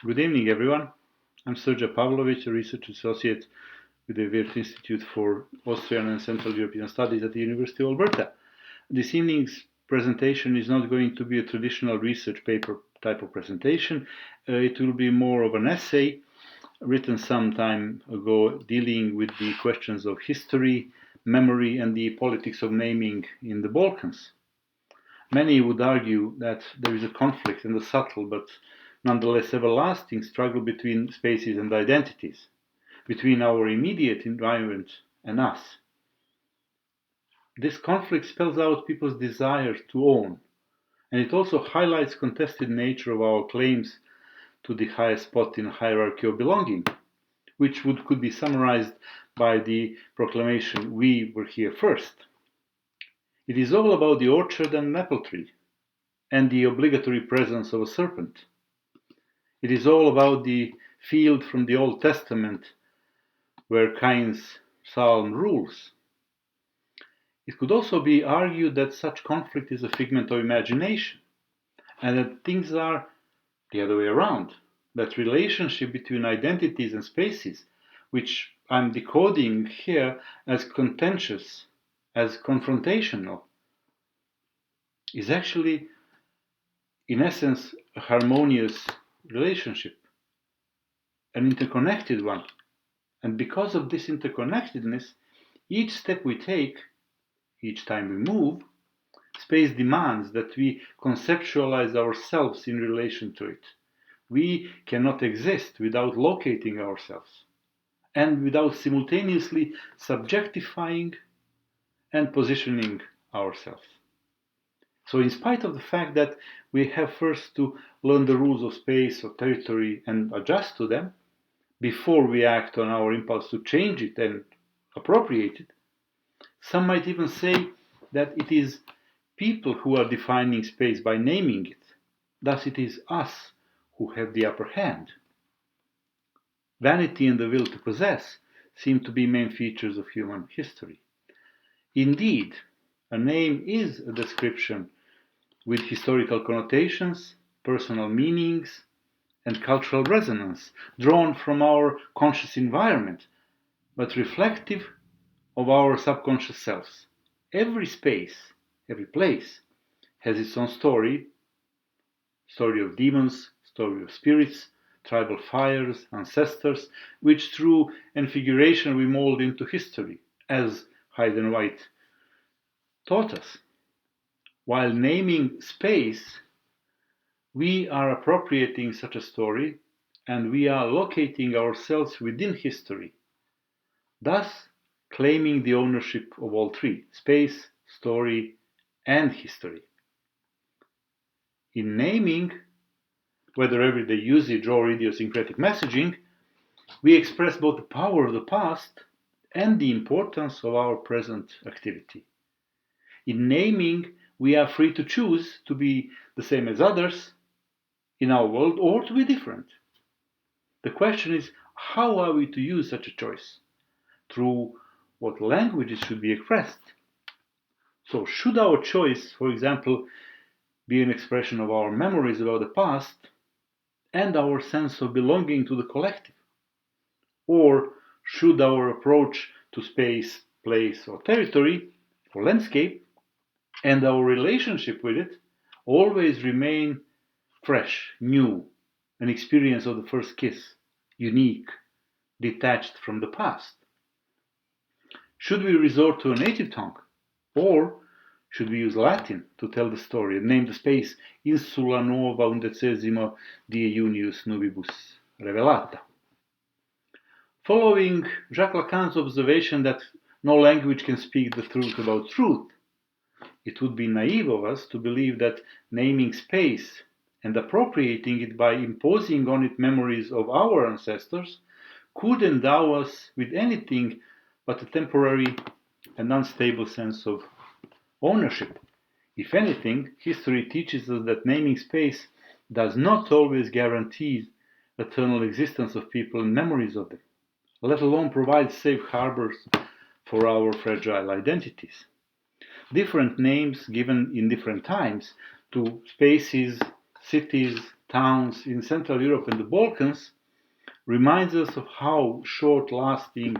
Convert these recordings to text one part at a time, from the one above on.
Good evening, everyone. I'm Srdja Pavlović, a research associate with the Wirth Institute for Austrian and Central European Studies at the University of Alberta. This evening's presentation is not going to be a traditional research paper type of presentation. It will be more of an essay written some time ago dealing with the questions of history, memory, and the politics of naming in the Balkans. Many would argue that there is a conflict and a subtle but nonetheless everlasting struggle between spaces and identities, between our immediate environment and us. This conflict spells out people's desire to own, and it also highlights contested nature of our claims to the highest spot in a hierarchy of belonging, which could be summarized by the proclamation, "We were here first." It is all about the orchard and an apple tree, and the obligatory presence of a serpent. It is all about the field from the Old Testament where Cain's psalm rules. It could also be argued that such conflict is a figment of imagination, and that things are the other way around, that relationship between identities and spaces, which I'm decoding here as contentious, as confrontational, is actually, in essence, a harmonious relationship, an interconnected one. And because of this interconnectedness, each step we take, each time we move, space demands that we conceptualize ourselves in relation to it. We cannot exist without locating ourselves and without simultaneously subjectifying and positioning ourselves. So in spite of the fact that we have first to learn the rules of space or territory and adjust to them before we act on our impulse to change it and appropriate it, some might even say that it is people who are defining space by naming it. Thus it is us who have the upper hand. Vanity and the will to possess seem to be main features of human history. Indeed, a name is a description with historical connotations, personal meanings, and cultural resonance, drawn from our conscious environment, but reflective of our subconscious selves. Every space, every place, has its own story of demons, story of spirits, tribal fires, ancestors, which through configuration we mold into history, as Hyde and White taught us. While naming space, we are appropriating such a story, and we are locating ourselves within history, thus claiming the ownership of all three: space, story, and history. In naming, whether everyday usage or idiosyncratic messaging, we express both the power of the past and the importance of our present activity. In naming, we are free to choose to be the same as others in our world or to be different. The question is, how are we to use such a choice? Through what languages should be expressed? So should our choice, for example, be an expression of our memories about the past and our sense of belonging to the collective? Or should our approach to space, place, or territory, or landscape, and our relationship with it always remain fresh, new, an experience of the first kiss, unique, detached from the past? Should we resort to a native tongue? Or should we use Latin to tell the story and name the space Insula Nova Undecesima Die Junius Nubibus Revelata? Following Jacques Lacan's observation that no language can speak the truth about truth, it would be naive of us to believe that naming space and appropriating it by imposing on it memories of our ancestors could endow us with anything but a temporary and unstable sense of ownership. If anything, history teaches us that naming space does not always guarantee eternal existence of people and memories of them, let alone provide safe harbors for our fragile identities. Different names given in different times to spaces, cities, towns in Central Europe and the Balkans reminds us of how short-lasting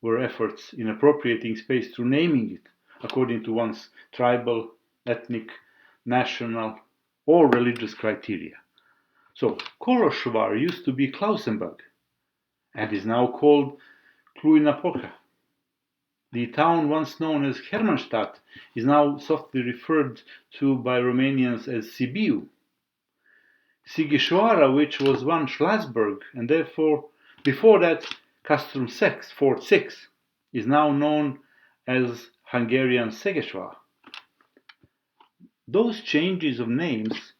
were efforts in appropriating space through naming it according to one's tribal, ethnic, national, or religious criteria. So, Kološvar used to be Klausenburg and is now called Cluj-Napoca. The town once known as Hermannstadt is now softly referred to by Romanians as Sibiu. Sighișoara, which was once Schlasberg, and therefore, before that, Castrum 6, Fort 6, is now known as Hungarian Székesfehérvár. Those changes of names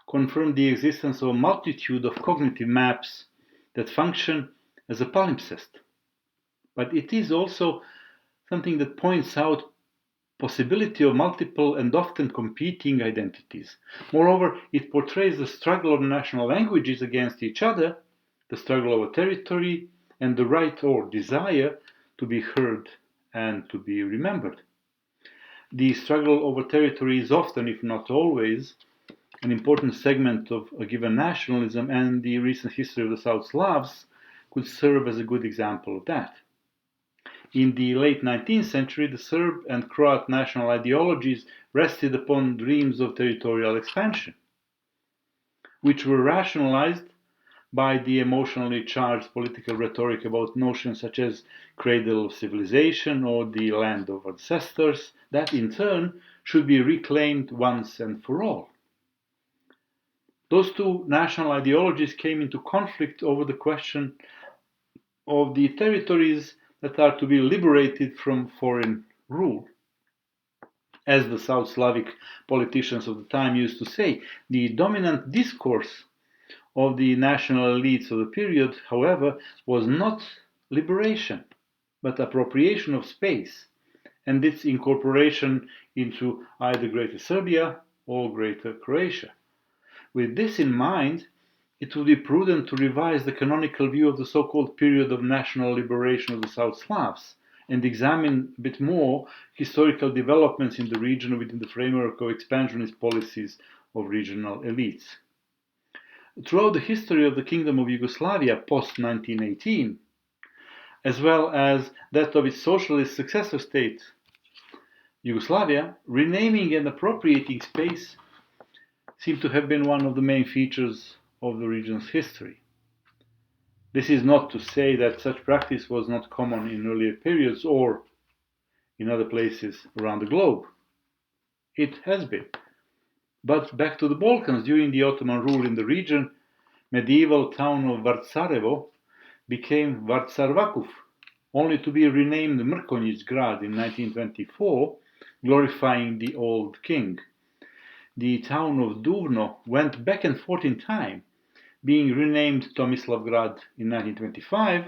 confirm the existence of a multitude of cognitive maps that function as a palimpsest. But it is also something that points out possibility of multiple and often competing identities. Moreover, it portrays the struggle of national languages against each other, the struggle over territory, and the right or desire to be heard and to be remembered. The struggle over territory is often, if not always, an important segment of a given nationalism, and the recent history of the South Slavs could serve as a good example of that. In the late 19th century, the Serb and Croat national ideologies rested upon dreams of territorial expansion, which were rationalized by the emotionally charged political rhetoric about notions such as cradle of civilization or the land of ancestors, that in turn should be reclaimed once and for all. Those two national ideologies came into conflict over the question of the territories that are to be liberated from foreign rule. As the South Slavic politicians of the time used to say, the dominant discourse of the national elites of the period, however, was not liberation, but appropriation of space and its incorporation into either Greater Serbia or Greater Croatia. With this in mind, it would be prudent to revise the canonical view of the so-called period of national liberation of the South Slavs and examine a bit more historical developments in the region within the framework of expansionist policies of regional elites. Throughout the history of the Kingdom of Yugoslavia post-1918, as well as that of its socialist successor state, Yugoslavia, renaming and appropriating space seem to have been one of the main features of the region's history. This is not to say that such practice was not common in earlier periods or in other places around the globe. It has been. But back to the Balkans, during the Ottoman rule in the region, medieval town of Vartsarevo became Vartsarvakov, only to be renamed Mrkonjić Grad in 1924, glorifying the old king. The town of Duvno went back and forth in time, being renamed Tomislavgrad in 1925,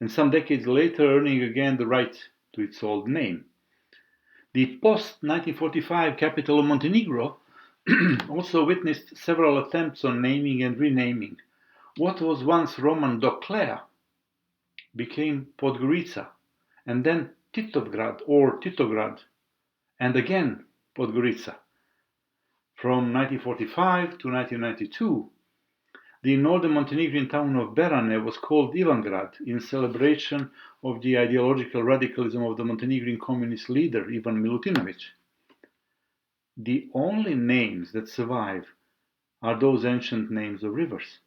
and some decades later earning again the right to its old name. The post-1945 capital of Montenegro also witnessed several attempts on naming and renaming. What was once Roman Doclea became Podgorica, and then Titovgrad or Titograd, and again Podgorica. From 1945 to 1992, the northern Montenegrin town of Berane was called Ivangrad in celebration of the ideological radicalism of the Montenegrin communist leader Ivan Milutinović. The only names that survive are those ancient names of rivers.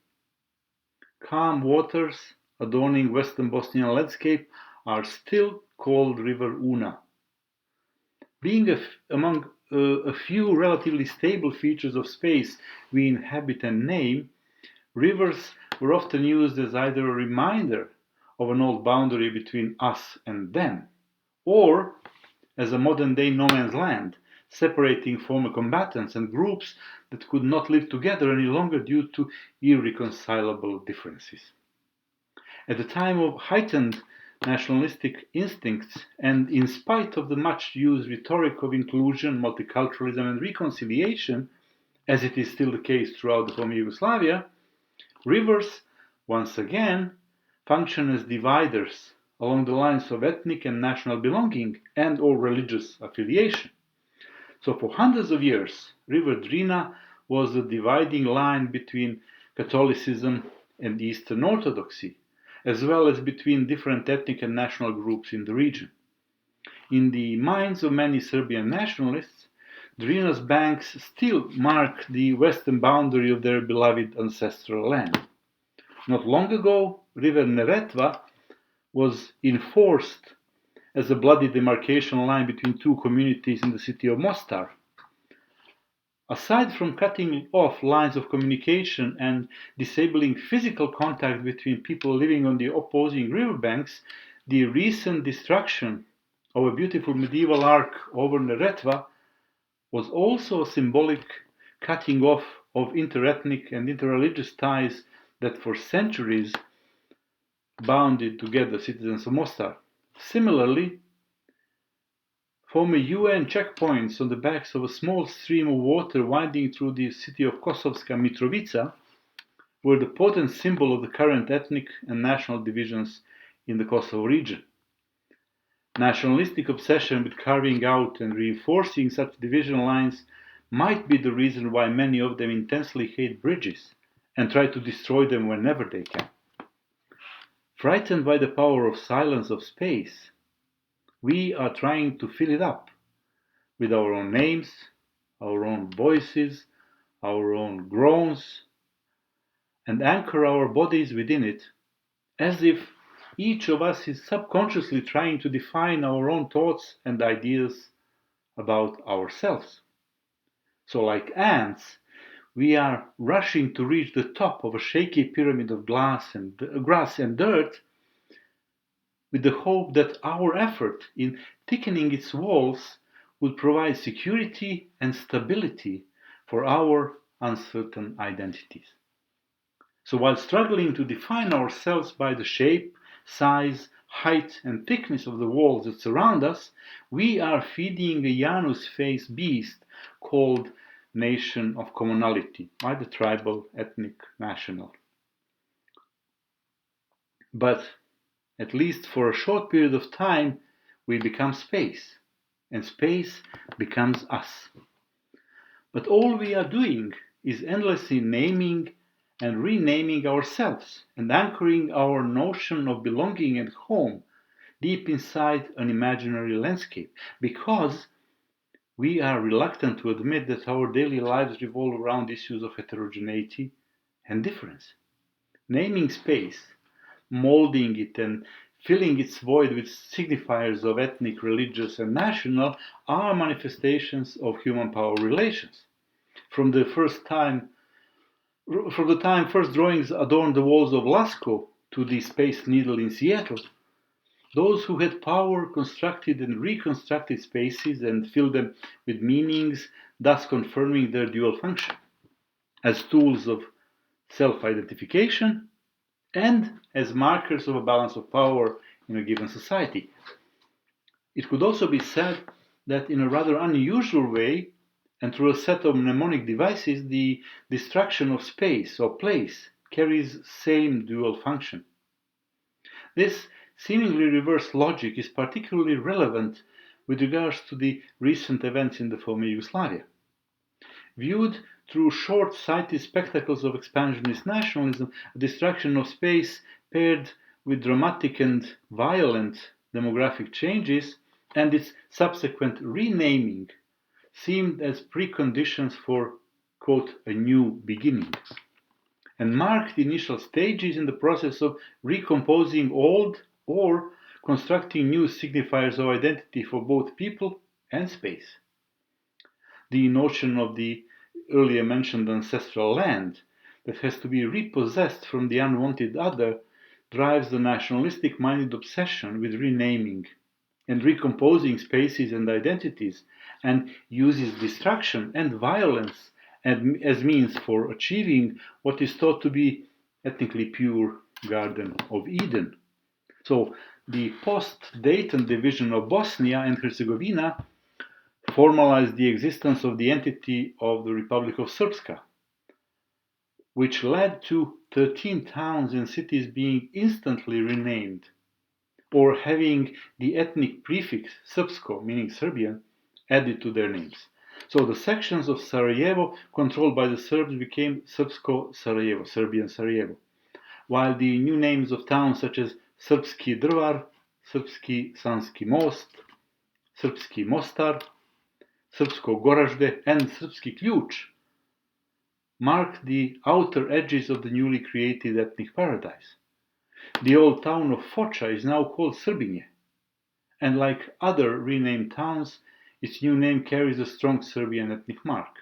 Calm waters adorning western Bosnian landscape are still called River Una. Being among a few relatively stable features of space we inhabit and name, rivers were often used as either a reminder of an old boundary between us and them, or as a modern-day no man's land, separating former combatants and groups that could not live together any longer due to irreconcilable differences. At the time of heightened nationalistic instincts, and in spite of the much-used rhetoric of inclusion, multiculturalism, and reconciliation, as it is still the case throughout the former Yugoslavia, rivers, once again, function as dividers along the lines of ethnic and national belonging and/or religious affiliation. So for hundreds of years, River Drina was the dividing line between Catholicism and Eastern Orthodoxy, as well as between different ethnic and national groups in the region. In the minds of many Serbian nationalists, Drina's banks still mark the western boundary of their beloved ancestral land. Not long ago, River Neretva was enforced as a bloody demarcation line between two communities in the city of Mostar. Aside from cutting off lines of communication and disabling physical contact between people living on the opposing riverbanks, the recent destruction of a beautiful medieval arc over Neretva was also a symbolic cutting off of interethnic and interreligious ties that for centuries bounded together citizens of Mostar. Similarly, former UN checkpoints on the banks of a small stream of water winding through the city of Kosovska Mitrovica were the potent symbol of the current ethnic and national divisions in the Kosovo region. Nationalistic obsession with carving out and reinforcing such division lines might be the reason why many of them intensely hate bridges and try to destroy them whenever they can. Frightened by the power of silence of space, we are trying to fill it up with our own names, our own voices, our own groans, and anchor our bodies within it, as if each of us is subconsciously trying to define our own thoughts and ideas about ourselves. So, like ants, we are rushing to reach the top of a shaky pyramid of grass and dirt with the hope that our effort in thickening its walls would provide security and stability for our uncertain identities. So while struggling to define ourselves by the shape, size, height, and thickness of the walls that surround us, we are feeding a Janus-faced beast called nation of commonality, either tribal, ethnic, national. But at least for a short period of time, we become space, and space becomes us. But all we are doing is endlessly naming and renaming ourselves and anchoring our notion of belonging and home deep inside an imaginary landscape, because we are reluctant to admit that our daily lives revolve around issues of heterogeneity and difference. Naming space, molding it, and filling its void with signifiers of ethnic, religious, and national are manifestations of human power relations. From the time first drawings adorned the walls of Lascaux to the Space Needle in Seattle, those who had power constructed and reconstructed spaces and filled them with meanings, thus confirming their dual function as tools of self-identification and as markers of a balance of power in a given society. It could also be said that in a rather unusual way, and through a set of mnemonic devices, the destruction of space or place carries same dual function. This seemingly reverse logic is particularly relevant with regards to the recent events in the former Yugoslavia. Viewed through short-sighted spectacles of expansionist nationalism, a destruction of space paired with dramatic and violent demographic changes and its subsequent renaming seemed as preconditions for, quote, a new beginning, and marked the initial stages in the process of recomposing old or constructing new signifiers of identity for both people and space. The notion of the earlier mentioned ancestral land that has to be repossessed from the unwanted other drives the nationalistic-minded obsession with renaming and recomposing spaces and identities, and uses destruction and violence as means for achieving what is thought to be ethnically pure Garden of Eden. So the post-Dayton division of Bosnia and Herzegovina formalized the existence of the entity of the Republic of Srpska, which led to 13 towns and cities being instantly renamed, or having the ethnic prefix Srpsko, meaning Serbian, added to their names. So the sections of Sarajevo controlled by the Serbs became Srpsko Sarajevo, Serbian Sarajevo, while the new names of towns such as Srpski Drvar, Srpski Sanski Most, Srpski Mostar, Srpsko Goražde, and Srpski Ključ marked the outer edges of the newly created ethnic paradise. The old town of Foča is now called Srbinje, and like other renamed towns, its new name carries a strong Serbian ethnic mark.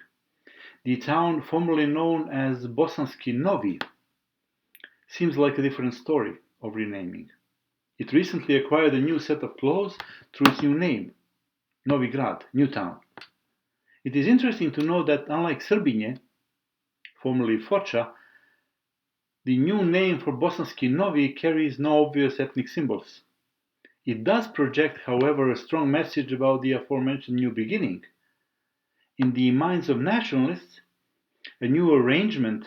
The town formerly known as Bosanski Novi seems like a different story of renaming. It recently acquired a new set of clothes through its new name, Novi Grad, new town. It is interesting to know that unlike Srbinje, formerly Foča, the new name for Bosanski Novi carries no obvious ethnic symbols. It does project, however, a strong message about the aforementioned new beginning. In the minds of nationalists, a new arrangement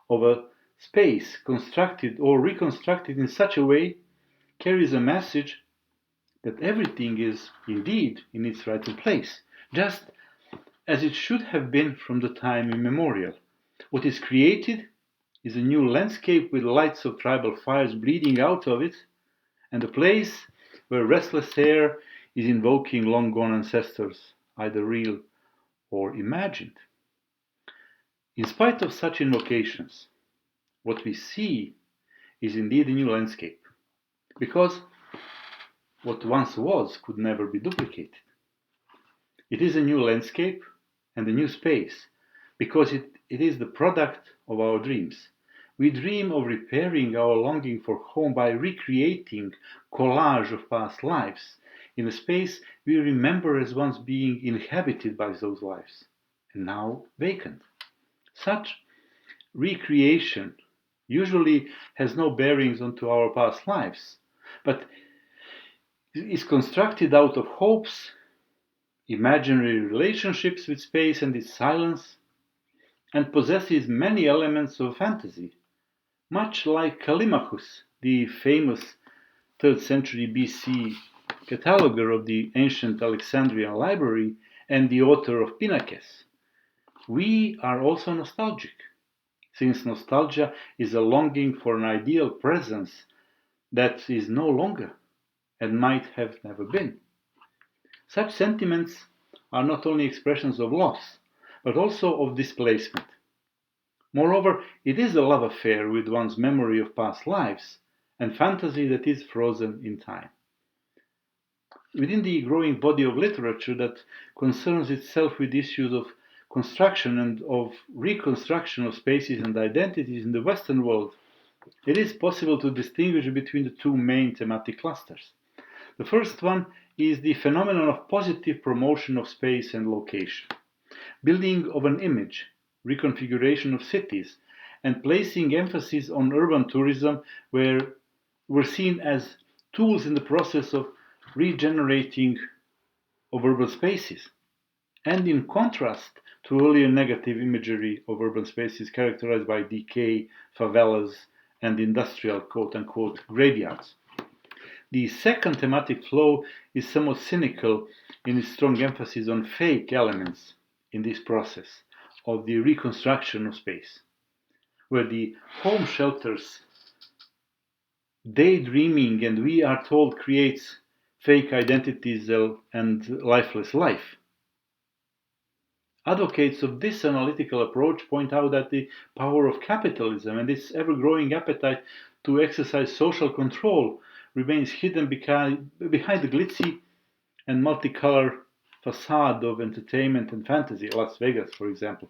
of a space constructed or reconstructed in such a way carries a message that everything is indeed in its rightful place, just as it should have been from the time immemorial. What is created is a new landscape with lights of tribal fires bleeding out of it, and a place where restless air is invoking long-gone ancestors, either real or imagined. In spite of such invocations, what we see is indeed a new landscape, because what once was could never be duplicated. It is a new landscape and a new space, because it is the product of our dreams. We dream of repairing our longing for home by recreating collage of past lives in a space we remember as once being inhabited by those lives, and now vacant. Such recreation usually has no bearings onto our past lives, but is constructed out of hopes, imaginary relationships with space and its silence, and possesses many elements of fantasy, much like Callimachus, the famous 3rd century BC cataloger of the ancient Alexandrian library and the author of Pinakes. We are also nostalgic, since nostalgia is a longing for an ideal presence that is no longer and might have never been. Such sentiments are not only expressions of loss, but also of displacement. Moreover, it is a love affair with one's memory of past lives and fantasy that is frozen in time. Within the growing body of literature that concerns itself with issues of construction and of reconstruction of spaces and identities in the Western world, it is possible to distinguish between the two main thematic clusters. The first one is the phenomenon of positive promotion of space and location, building of an image, reconfiguration of cities, and placing emphasis on urban tourism where were seen as tools in the process of regenerating of urban spaces, and in contrast to earlier negative imagery of urban spaces characterized by decay, favelas, and industrial quote-unquote graveyards. The second thematic flow is somewhat cynical in its strong emphasis on fake elements in this process of the reconstruction of space, where the home shelters daydreaming, and we are told, creates fake identities and lifeless life. Advocates of this analytical approach point out that the power of capitalism and its ever-growing appetite to exercise social control remains hidden behind the glitzy and multicolor facade of entertainment and fantasy, Las Vegas, for example.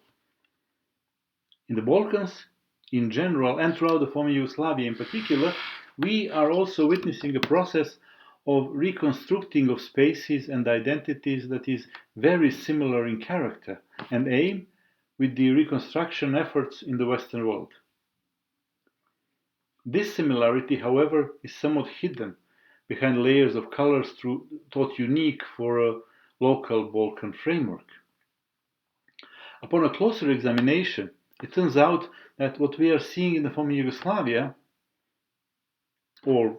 In the Balkans, in general, and throughout the former Yugoslavia in particular, we are also witnessing a process of reconstructing of spaces and identities that is very similar in character and aim with the reconstruction efforts in the Western world. This similarity, however, is somewhat hidden behind layers of colors thought unique for a local Balkan framework. Upon a closer examination, it turns out that what we are seeing in the former Yugoslavia, or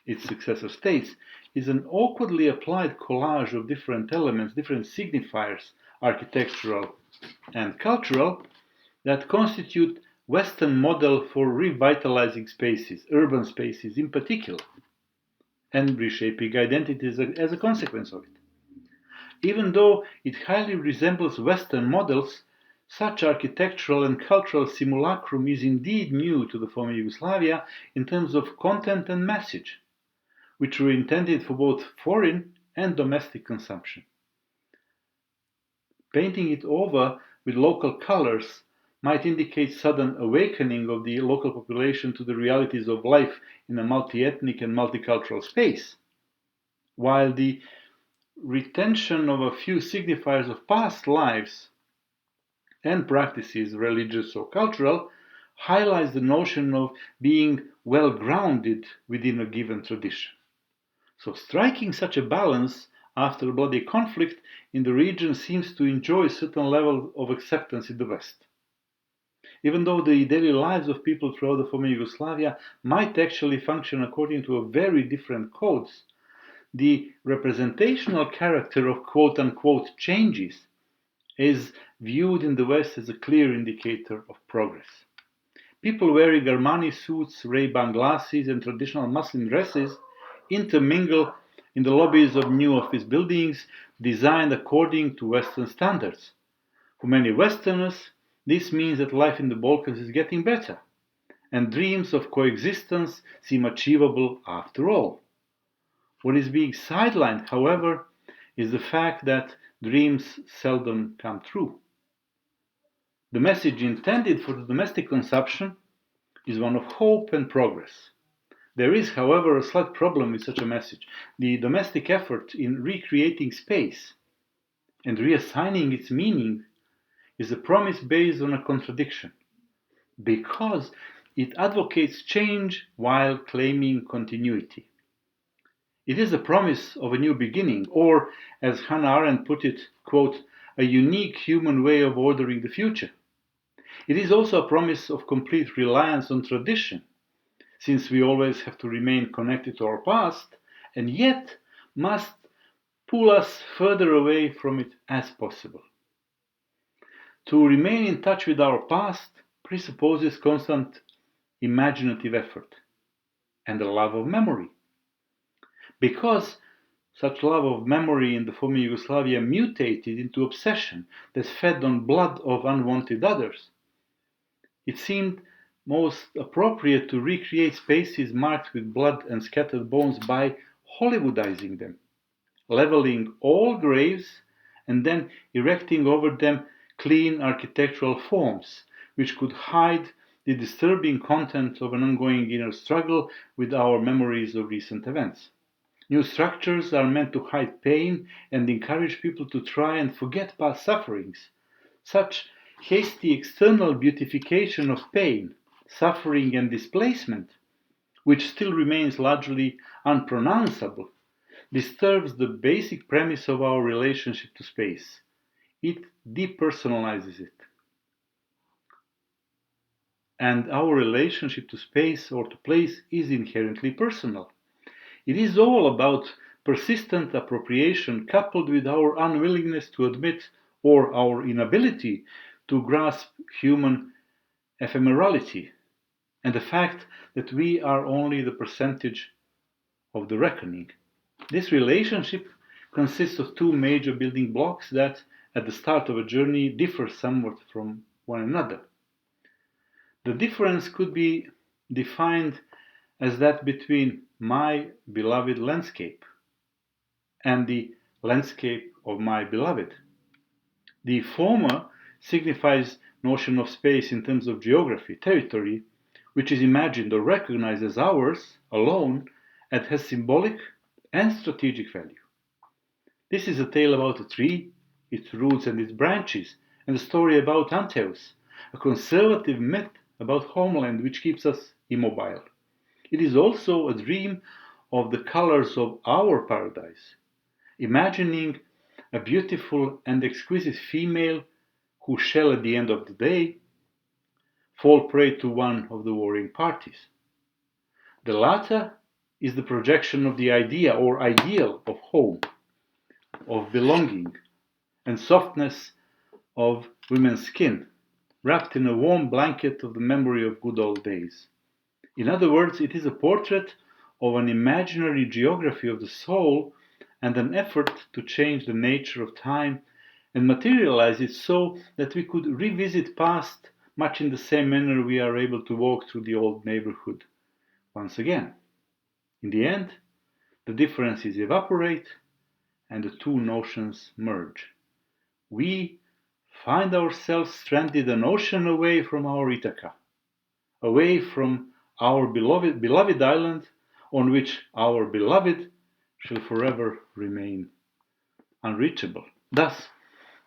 its successor states, is an awkwardly applied collage of different elements, different signifiers, architectural and cultural, that constitute Western model for revitalizing spaces, urban spaces in particular, and reshaping identities as a consequence of it. Even though it highly resembles Western models, such architectural and cultural simulacrum is indeed new to the former Yugoslavia in terms of content and message, which were intended for both foreign and domestic consumption. Painting it over with local colors might indicate sudden awakening of the local population to the realities of life in a multi-ethnic and multicultural space, while the retention of a few signifiers of past lives and practices, religious or cultural, highlights the notion of being well grounded within a given tradition. So striking such a balance after a bloody conflict in the region seems to enjoy a certain level of acceptance in the West. Even though the daily lives of people throughout the former Yugoslavia might actually function according to a very different codes, the representational character of quote-unquote changes is viewed in the West as a clear indicator of progress. People wearing Armani suits, Ray-Ban glasses, and traditional Muslim dresses intermingle in the lobbies of new office buildings designed according to Western standards. For many Westerners, this means that life in the Balkans is getting better, and dreams of coexistence seem achievable after all. What is being sidelined, however, is the fact that dreams seldom come true. The message intended for the domestic consumption is one of hope and progress. There is, however, a slight problem with such a message. The domestic effort in recreating space and reassigning its meaning is a promise based on a contradiction, because it advocates change while claiming continuity. It is a promise of a new beginning, or, as Hannah Arendt put it, quote, a unique human way of ordering the future. It is also a promise of complete reliance on tradition, since we always have to remain connected to our past, and yet must pull us further away from it as possible. To remain in touch with our past presupposes constant imaginative effort and a love of memory. Because such love of memory in the former Yugoslavia mutated into obsession that fed on blood of unwanted others, it seemed most appropriate to recreate spaces marked with blood and scattered bones by Hollywoodizing them, leveling all graves and then erecting over them clean architectural forms which could hide the disturbing content of an ongoing inner struggle with our memories of recent events. New structures are meant to hide pain and encourage people to try and forget past sufferings. Such hasty external beautification of pain, suffering, and displacement, which still remains largely unpronounceable, disturbs the basic premise of our relationship to space. It depersonalizes it. And our relationship to space or to place is inherently personal. It is all about persistent appropriation coupled with our unwillingness to admit or our inability to grasp human ephemerality and the fact that we are only the percentage of the reckoning. This relationship consists of two major building blocks that, at the start of a journey, differ somewhat from one another. The difference could be defined as that between my beloved landscape and the landscape of my beloved. The former signifies notion of space in terms of geography, territory, which is imagined or recognized as ours alone and has symbolic and strategic value. This is a tale about a tree, its roots and its branches, and a story about Antheus, a conservative myth about homeland which keeps us immobile. It is also a dream of the colors of our paradise, imagining a beautiful and exquisite female who shall, at the end of the day, fall prey to one of the warring parties. The latter is the projection of the idea or ideal of home, of belonging, and softness of women's skin, wrapped in a warm blanket of the memory of good old days. In other words, it is a portrait of an imaginary geography of the soul and an effort to change the nature of time and materialize it so that we could revisit past much in the same manner we are able to walk through the old neighborhood once again. In the end, the differences evaporate and the two notions merge. We find ourselves stranded an ocean away from our Ithaca, away from our beloved island on which our beloved shall forever remain unreachable. Thus,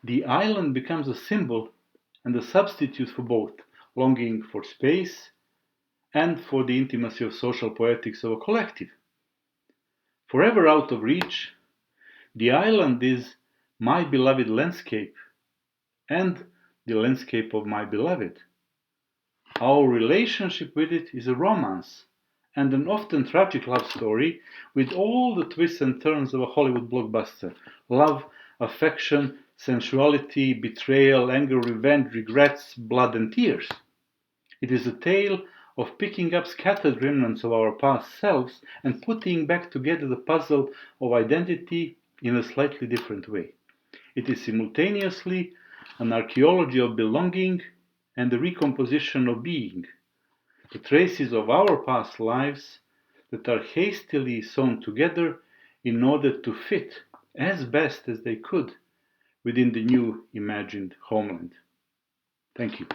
the island becomes a symbol and a substitute for both longing for space and for the intimacy of social poetics of a collective. Forever out of reach, the island is my beloved landscape and the landscape of my beloved. Our relationship with it is a romance and an often tragic love story with all the twists and turns of a Hollywood blockbuster. Love, affection, sensuality, betrayal, anger, revenge, regrets, blood and tears. It is a tale of picking up scattered remnants of our past selves and putting back together the puzzle of identity in a slightly different way. It is simultaneously an archaeology of belonging and the recomposition of being, the traces of our past lives that are hastily sewn together in order to fit as best as they could within the new imagined homeland. Thank you.